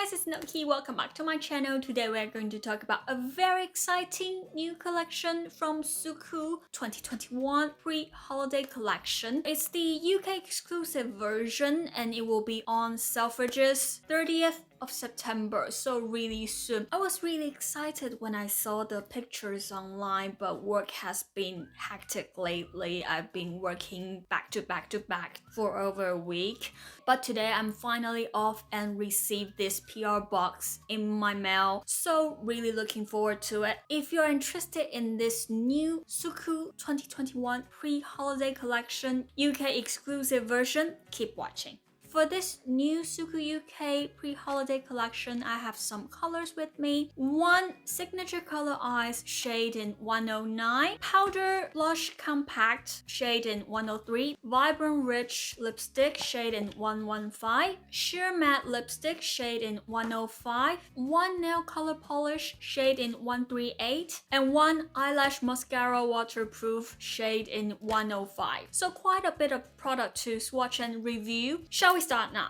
guys, it's SUQQU. Welcome back to my channel. Today we are going to talk about a very exciting new collection from SUQQU 2021 pre-holiday collection. It's the UK exclusive version and it will be on Selfridges 30th of September, so really soon. I was really excited when I saw the pictures online, but work has been hectic lately. I've been working back to back for over a week, but today I'm finally off and received this PR box in my mail, so really looking forward to it. If you're interested in this new SUQQU 2021 pre-holiday collection UK exclusive version, keep watching. For this new SUQQU UK pre-holiday collection, I have some colors with me. One signature color eyes shade in 109, powder blush compact shade in 103, vibrant rich lipstick shade in 115, sheer matte lipstick shade in 105, one nail color polish shade in 138, and one eyelash mascara waterproof shade in 105. So quite a bit of product to swatch and review. Shall we start now?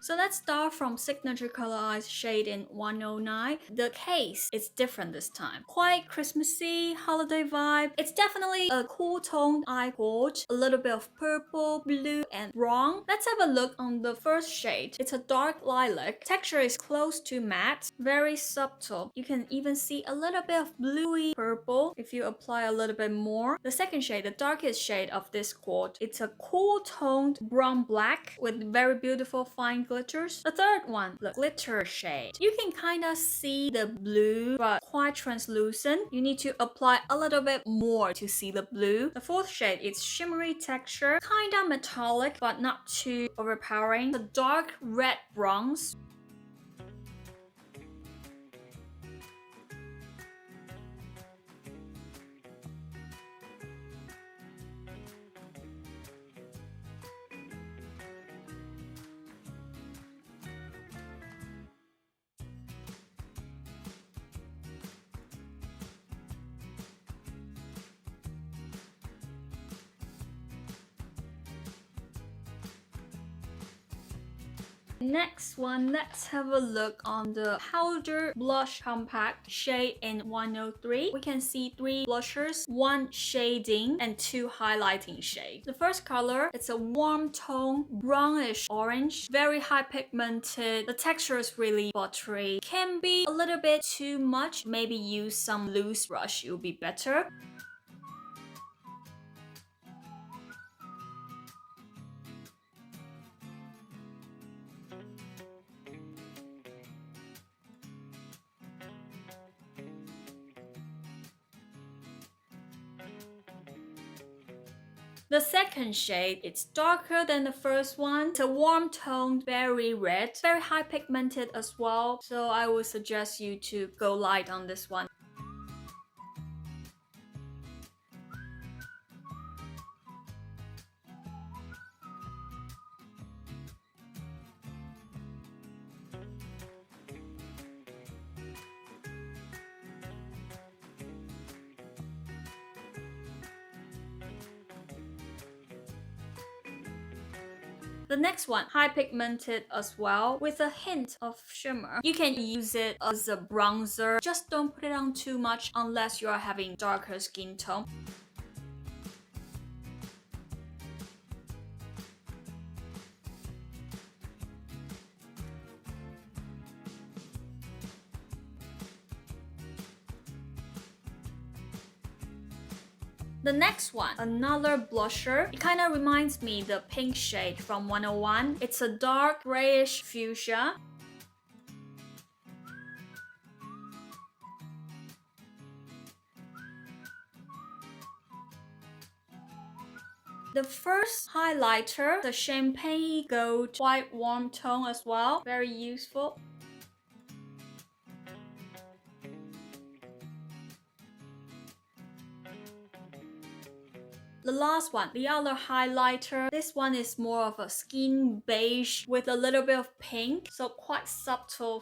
So let's start from signature color eyes shade in 109. The case is different this time. Quite Christmassy, holiday vibe. It's definitely a cool toned eye gouge. A little bit of purple, blue, and brown. Let's have a look on the first shade. It's a dark lilac. Texture is close to matte. Very subtle. You can even see a little bit of bluey purple if you apply a little bit more. The second shade, the darkest shade of this gouge. It's a cool toned brown black with very beautiful fine glitters. The third one, the glitter shade. You can kind of see the blue, but quite translucent. You need to apply a little bit more to see the blue. The fourth shade, it's shimmery texture, kind of metallic, but not too overpowering. The dark red bronze. Next one, let's have a look on the powder blush compact shade in 103. We can see 3 blushers, 1 shading, and 2 highlighting shades. The first color, it's a warm tone, brownish orange, very high pigmented. The texture is really buttery. Can be a little bit too much. Maybe use some loose brush, it will be better. The second shade, it's darker than the first one. It's a warm toned berry red, very high pigmented as well. So I would suggest you to go light on this one. The next one, high pigmented as well, with a hint of shimmer. You can use it as a bronzer. Just don't put it on too much unless you are having darker skin tone. The next one, another blusher. It kind of reminds me the pink shade from 101. It's a dark grayish fuchsia. The first highlighter, the champagne gold, quite warm tone as well. Very useful. The last one, the other highlighter. This one is more of a skin beige with a little bit of pink, so quite subtle.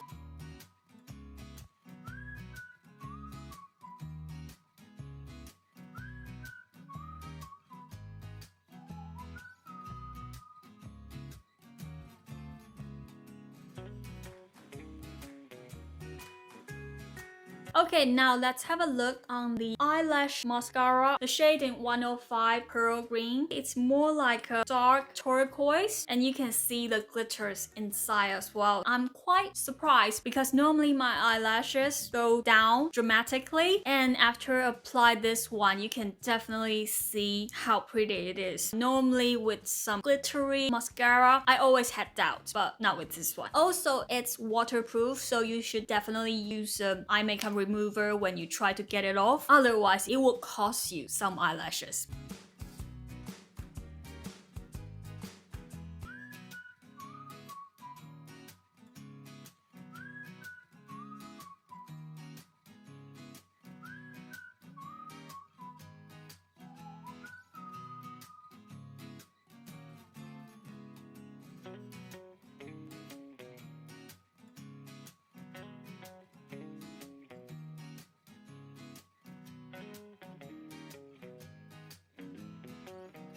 Okay, now let's have a look on the eyelash mascara. The shade in 105 Pearl Green. It's more like a dark turquoise, and you can see the glitters inside as well. I'm quite surprised because normally my eyelashes go down dramatically, and after apply this one, you can definitely see how pretty it is. Normally with some glittery mascara, I always had doubts, but not with this one. Also, it's waterproof, so you should definitely use an eye makeup remover when you try to get it off. Otherwise, it will cost you some eyelashes.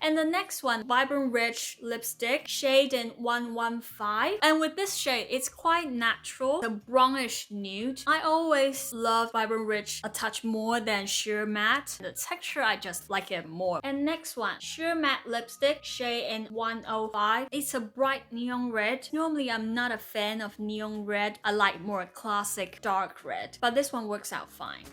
And the next one, Vibrant Rich Lipstick, shade in 115. And with this shade, it's quite natural, a brownish nude. I always love Vibrant Rich a touch more than Sheer Matte. The texture, I just like it more. And next one, Sheer Matte Lipstick, shade in 105. It's a bright neon red. Normally, I'm not a fan of neon red. I like more classic dark red. But this one works out fine.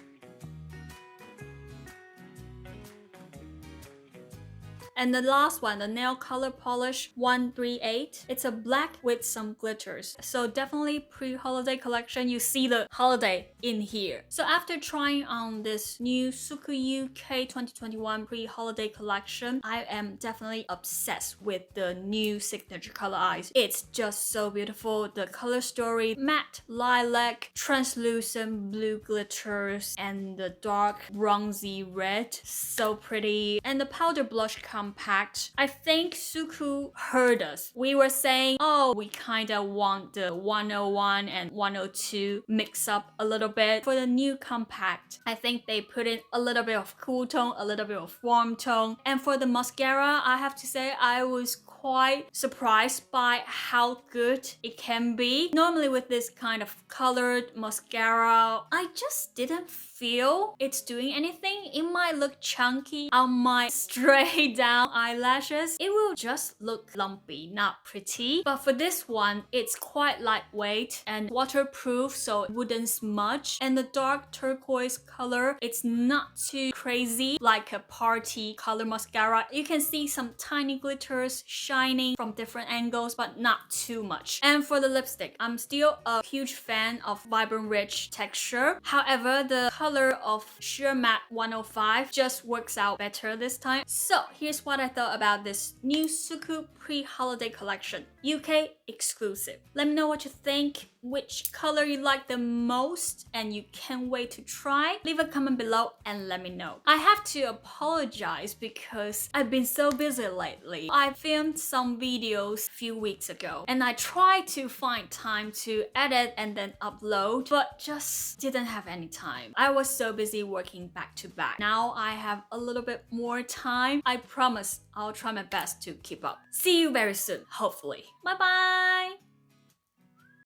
And the last one, the Nail Color Polish 138. It's a black with some glitters. So definitely pre-holiday collection. You see the holiday in here. So after trying on this new SUQQU UK 2021 pre-holiday collection, I am definitely obsessed with the new signature color eyes. It's just so beautiful. The color story, matte lilac, translucent blue glitters, and the dark bronzy red. So pretty. And the powder blush compact. I think SUQQU heard us. We were saying, oh, we kind of want the 101 and 102 mix up a little bit. For the new compact, I think they put in a little bit of cool tone, a little bit of warm tone. And for the mascara, I have to say I was quite surprised by how good it can be. Normally with this kind of colored mascara, I just didn't feel it's doing anything. It might look chunky on my straight down eyelashes. It will just look lumpy, not pretty. But for this one, it's quite lightweight and waterproof, so it wouldn't smudge. And the dark turquoise color, it's not too crazy like a party color mascara. You can see some tiny glitters shining from different angles, but not too much. And for the lipstick, I'm still a huge fan of Vibrant Rich texture. However, the color of Sheer Matte 105 just works out better this time. So here's what I thought about this new SUQQU pre-holiday collection, UK exclusive. Let me know what you think, which color you like the most, and you can't wait to try. Leave a comment below and let me know. I have to apologize because I've been so busy lately. I filmed some videos a few weeks ago and I tried to find time to edit and then upload, but just didn't have any time. I was so busy working back to back. Now I have a little bit more time. I promise I'll try my best to keep up. See you very soon, hopefully. Bye bye!